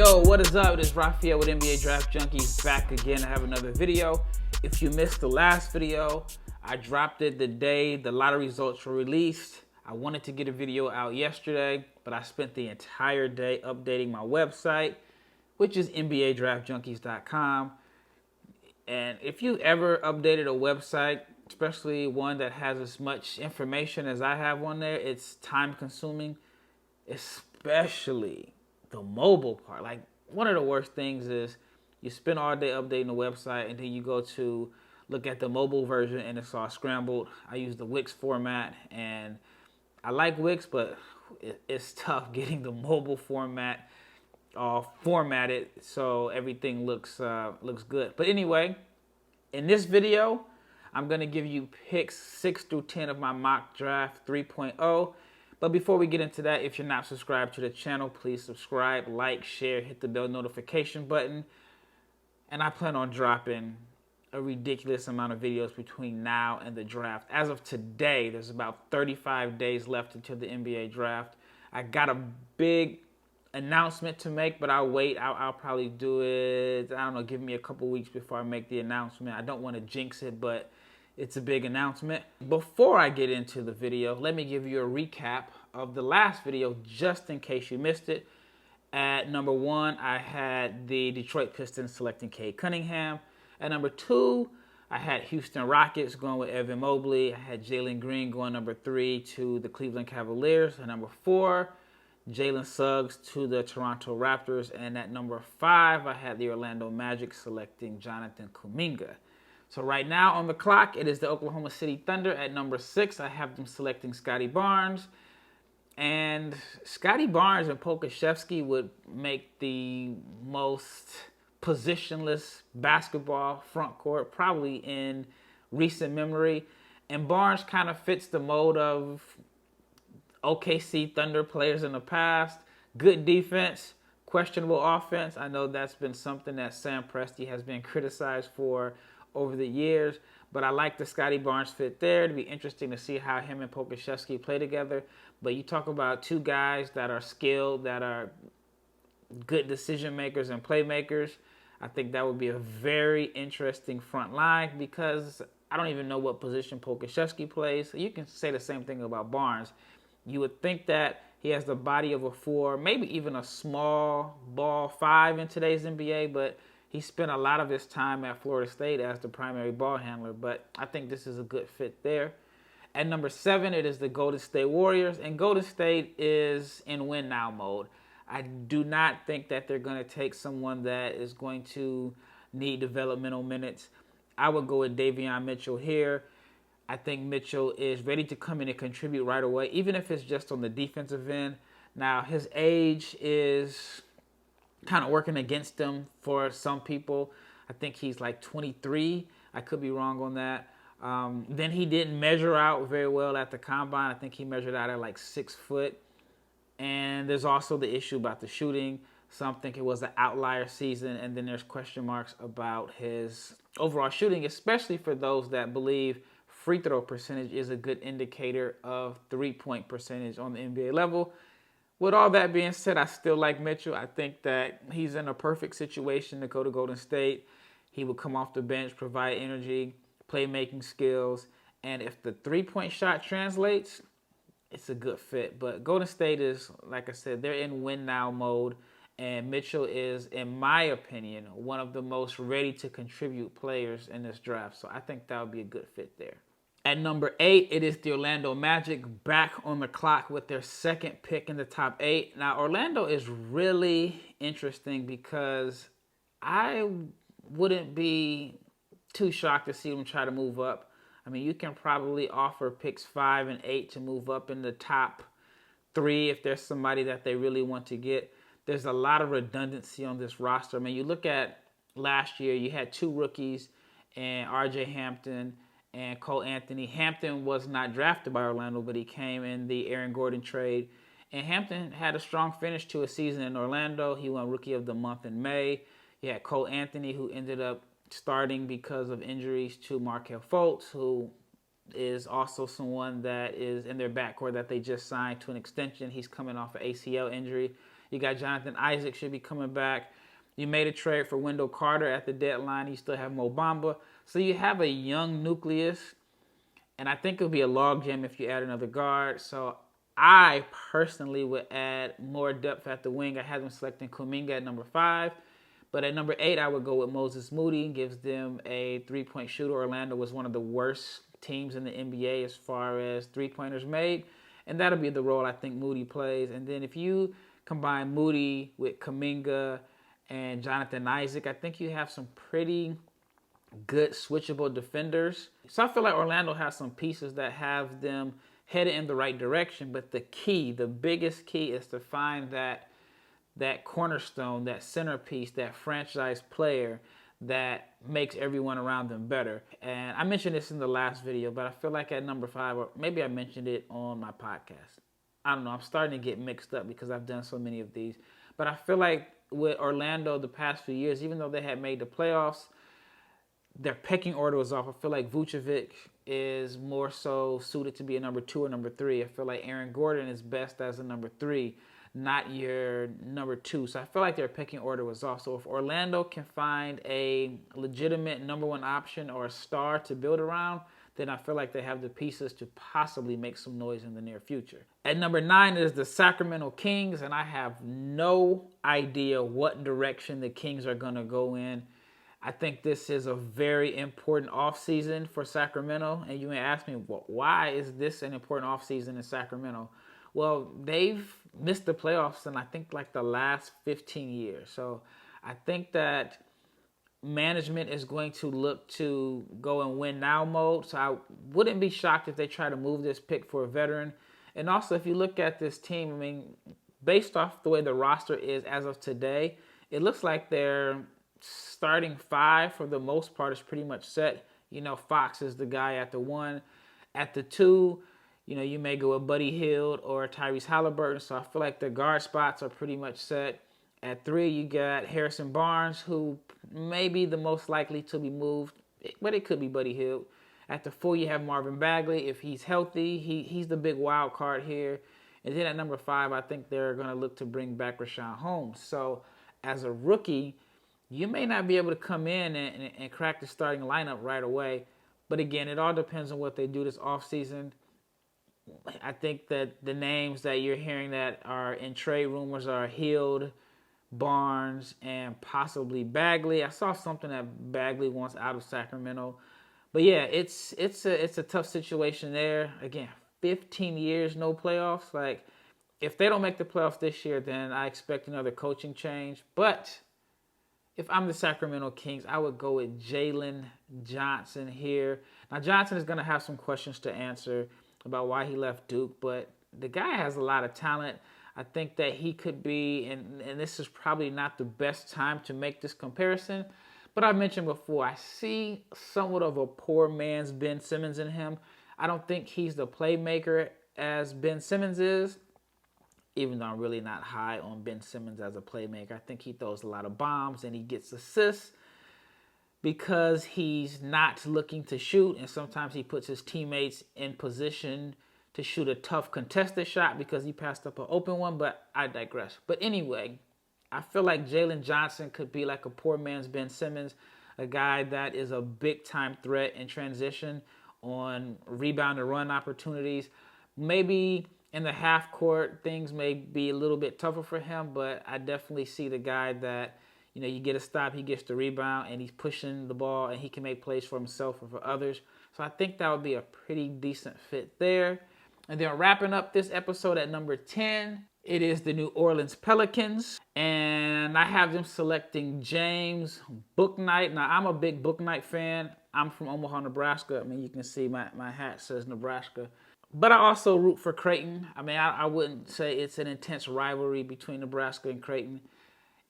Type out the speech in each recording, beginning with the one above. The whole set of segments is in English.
Yo, what is up? It is Raphael with NBA Draft Junkies back again. I have another video. If you missed the last video, I dropped it the day the lottery results were released. I wanted to get a video out yesterday, but I spent the entire day updating my website, which is NBADraftJunkies.com. And if you ever updated a website, especially one that has as much information as I have on there, it's time consuming, especially the mobile part. Like, one of the worst things is you spend all day updating the website and then you go to look at the mobile version and it's all scrambled. I use the Wix format and I like Wix, but it's tough getting the mobile format all formatted so everything looks good. But anyway, in this video, I'm going to give you picks 6 through 10 of my mock draft 3.0. But before we get into that, if you're not subscribed to the channel, please subscribe, like, share, hit the bell notification button. And I plan on dropping a ridiculous amount of videos between now and the draft. As of today, there's about 35 days left until the NBA draft. I got a big announcement to make, but I'll wait. I'll probably do it, I don't know, give me a couple weeks before I make the announcement. I don't want to jinx it, but it's a big announcement. Before I get into the video, let me give you a recap of the last video just in case you missed it. At number 1, I had the Detroit Pistons selecting Cade Cunningham. At number 2, I had Houston Rockets going with Evan Mobley. I had Jalen Green going number 3 to the Cleveland Cavaliers. At number 4, Jalen Suggs to the Toronto Raptors. And at number 5, I had the Orlando Magic selecting Jonathan Kuminga. So right now on the clock, it is the Oklahoma City Thunder. At number 6, I have them selecting Scotty Barnes. And Scotty Barnes and Pokusevski would make the most positionless basketball front court probably in recent memory. And Barnes kind of fits the mold of OKC Thunder players in the past. Good defense, questionable offense. I know that's been something that Sam Presti has been criticized for over the years, but I like the Scotty Barnes fit there. It'd be interesting to see how him and Pokusevski play together. But you talk about two guys that are skilled, that are good decision makers and playmakers. I think that would be a very interesting front line because I don't even know what position Pokusevski plays. So you can say the same thing about Barnes. You would think that he has the body of a 4, maybe even a small ball 5 in today's NBA, but he spent a lot of his time at Florida State as the primary ball handler, but I think this is a good fit there. At number 7, it is the Golden State Warriors, and Golden State is in win now mode. I do not think that they're going to take someone that is going to need developmental minutes. I would go with Davion Mitchell here. I think Mitchell is ready to come in and contribute right away, even if it's just on the defensive end. Now, his age is kind of working against him for some people. I think he's like 23. I could be wrong on that. Then he didn't measure out very well at the combine. I think he measured out at like 6 foot. And there's also the issue about the shooting. Some think it was an outlier season. And then there's question marks about his overall shooting, especially for those that believe free throw percentage is a good indicator of three-point percentage on the NBA level. With all that being said, I still like Mitchell. I think that he's in a perfect situation to go to Golden State. He would come off the bench, provide energy, playmaking skills, and if the three-point shot translates, it's a good fit. But Golden State is, like I said, they're in win-now mode, and Mitchell is, in my opinion, one of the most ready-to-contribute players in this draft. So I think that would be a good fit there. At number 8, it is the Orlando Magic back on the clock with their second pick in the top 8. Now, Orlando is really interesting because I wouldn't be too shocked to see them try to move up. I mean, you can probably offer picks 5 and 8 to move up in the top 3 if there's somebody that they really want to get. There's a lot of redundancy on this roster. I mean, you look at last year, you had 2 rookies and R.J. Hampton and Cole Anthony. Hampton was not drafted by Orlando, but he came in the Aaron Gordon trade. And Hampton had a strong finish to a season in Orlando. He won Rookie of the Month in May. You had Cole Anthony, who ended up starting because of injuries to Markelle Fultz, who is also someone that is in their backcourt that they just signed to an extension. He's coming off an ACL injury. You got Jonathan Isaac should be coming back. You made a trade for Wendell Carter at the deadline. You still have Mo Bamba. So you have a young nucleus, and I think it'll be a logjam if you add another guard. So I personally would add more depth at the wing. I had them selecting Kuminga at number 5. But at number 8, I would go with Moses Moody. Gives them a three-point shooter. Orlando was one of the worst teams in the NBA as far as three-pointers made. And that'll be the role I think Moody plays. And then if you combine Moody with Kuminga and Jonathan Isaac, I think you have some pretty good switchable defenders. So I feel like Orlando has some pieces that have them headed in the right direction. But the biggest key is to find that cornerstone, that centerpiece, that franchise player that makes everyone around them better. And I mentioned this in the last video, but I feel like at number 5, or maybe I mentioned it on my podcast. I don't know. I'm starting to get mixed up because I've done so many of these. But I feel like with Orlando the past few years, even though they had made the playoffs, their pecking order was off. I feel like Vucevic is more so suited to be a number 2 or number 3. I feel like Aaron Gordon is best as a number 3, not your number 2. So I feel like their pecking order was off. So if Orlando can find a legitimate number 1 option or a star to build around, then I feel like they have the pieces to possibly make some noise in the near future. At number 9 is the Sacramento Kings, and I have no idea what direction the Kings are going to go in. I think this is a very important offseason for Sacramento. And you may ask me, well, why is this an important offseason in Sacramento? Well, they've missed the playoffs in, I think, like the last 15 years. So I think that management is going to look to go in win now mode. So I wouldn't be shocked if they try to move this pick for a veteran. And also, if you look at this team, I mean, based off the way the roster is as of today, it looks like their starting 5 for the most part is pretty much set. You know, Fox is the guy at the 1. At the 2, you know, you may go with Buddy Hield or Tyrese Halliburton. So I feel like the guard spots are pretty much set. At 3, you got Harrison Barnes, who may be the most likely to be moved, but it could be Buddy Hield. At the 4, you have Marvin Bagley. If he's healthy, he's the big wild card here. And then at number 5, I think they're going to look to bring back Richaun Holmes. So as a rookie, you may not be able to come in and crack the starting lineup right away. But again, it all depends on what they do this offseason. I think that the names that you're hearing that are in trade rumors are Hield, Barnes, and possibly Bagley. I saw something that Bagley wants out of Sacramento. But yeah, it's a tough situation there. Again, 15 years, no playoffs. Like, if they don't make the playoffs this year, then I expect another coaching change. But if I'm the Sacramento Kings, I would go with Jalen Johnson here. Now, Johnson is going to have some questions to answer about why he left Duke, but the guy has a lot of talent. I think that he could be, and this is probably not the best time to make this comparison, but I mentioned before, I see somewhat of a poor man's Ben Simmons in him. I don't think he's the playmaker as Ben Simmons is, even though I'm really not high on Ben Simmons as a playmaker. I think he throws a lot of bombs and he gets assists because he's not looking to shoot, and sometimes he puts his teammates in position to shoot a tough contested shot because he passed up an open one, but I digress. But anyway, I feel like Jalen Johnson could be like a poor man's Ben Simmons, a guy that is a big-time threat in transition on rebound and run opportunities. Maybe in the half court, things may be a little bit tougher for him, but I definitely see the guy that, you know, you get a stop, he gets the rebound, and he's pushing the ball, and he can make plays for himself or for others. So I think that would be a pretty decent fit there. And then wrapping up this episode at number 10, it is the New Orleans Pelicans. And I have them selecting James Bouknight. Now, I'm a big Bouknight fan. I'm from Omaha, Nebraska. I mean, you can see my hat says Nebraska. But I also root for Creighton. I mean, I wouldn't say it's an intense rivalry between Nebraska and Creighton.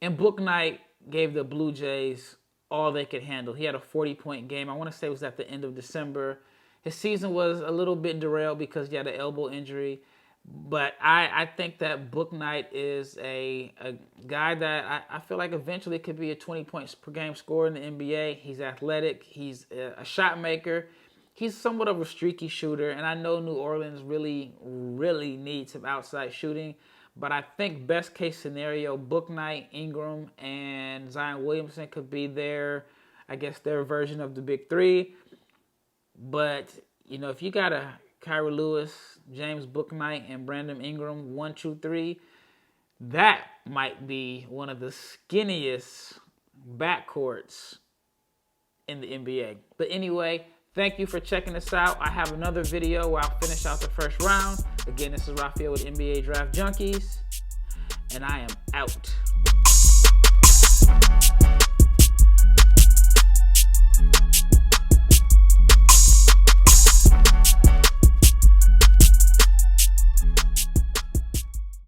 And Bouknight gave the Blue Jays all they could handle. He had a 40-point game. I want to say it was at the end of December. His season was a little bit derailed because he had an elbow injury. But I think that Bouknight is a guy that I feel like eventually could be a 20 points per game scorer in the NBA. He's athletic. He's a shot maker. He's somewhat of a streaky shooter. And I know New Orleans really, really needs some outside shooting. But I think best case scenario, Bouknight, Ingram, and Zion Williamson could be their version of the big three. But, you know, if you got a Kyrie Lewis, James Bouknight, and Brandon Ingram, 1, 2, 3, that might be one of the skinniest backcourts in the NBA. But anyway, thank you for checking this out. I have another video where I'll finish out the first round. Again, this is Raphael with NBA Draft Junkies, and I am out.